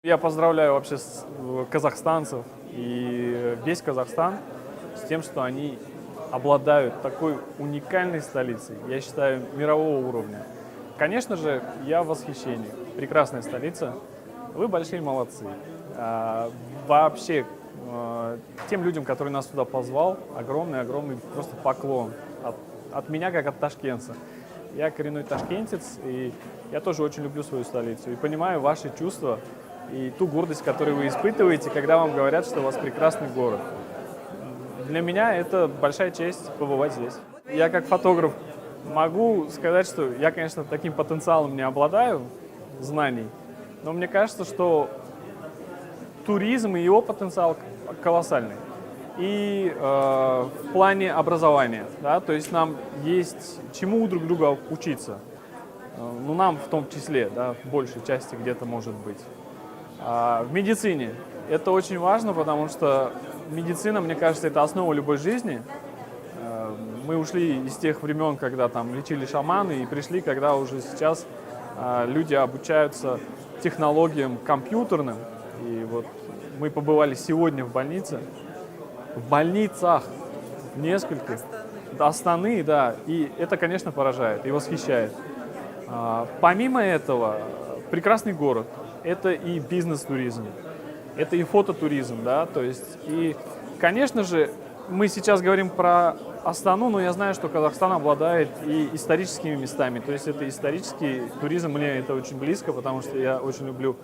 Я поздравляю вообще казахстанцев и весь Казахстан с тем, что они обладают такой уникальной столицей, я считаю, мирового уровня. Конечно же, я в восхищении. Прекрасная столица. Вы большие молодцы. Вообще, тем людям, которые нас туда позвал, огромный просто поклон. От меня, как от ташкентца. Я коренной ташкентец, и я тоже очень люблю свою столицу. И понимаю ваши чувства и ту гордость, которую вы испытываете, когда вам говорят, что у вас прекрасный город. Для меня это большая честь побывать здесь. Я как фотограф могу сказать, что я, конечно, таким потенциалом не обладаю, знаний, но мне кажется, что туризм и его потенциал колоссальный. И в плане образования, да, то есть нам есть чему друг друга учиться. Ну, нам в том числе, да, в большей части где-то может быть. В медицине это очень важно, потому что медицина, мне кажется, это основа любой жизни. Мы ушли из тех времен, когда там лечили шаманы, и пришли, когда уже сейчас люди обучаются технологиям компьютерным. И вот мы побывали сегодня в больнице, в больницах, нескольких, Астаны, да, и это, конечно, поражает и восхищает. Помимо этого, прекрасный город, это и бизнес-туризм, это и фототуризм, да, то есть, и, конечно же, мы сейчас говорим про Астану, но я знаю, что Казахстан обладает и историческими местами, то есть это исторический туризм, мне это очень близко, потому что я очень люблю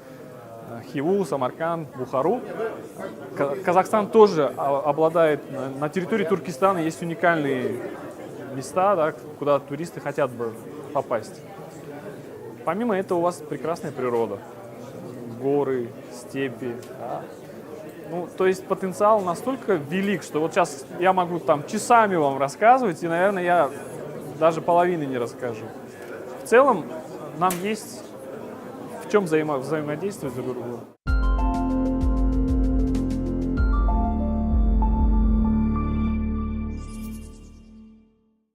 Хиву, Самарканд, Бухару. Казахстан тоже обладает, на территории Туркестана есть уникальные места, да, куда туристы хотят бы попасть. Помимо этого у вас прекрасная природа, горы, степи. Да. Ну, то есть потенциал настолько велик, что вот сейчас я могу там часами вам рассказывать, и, наверное, я даже половины не расскажу. В целом нам есть в чем взаимодействовать друг другу.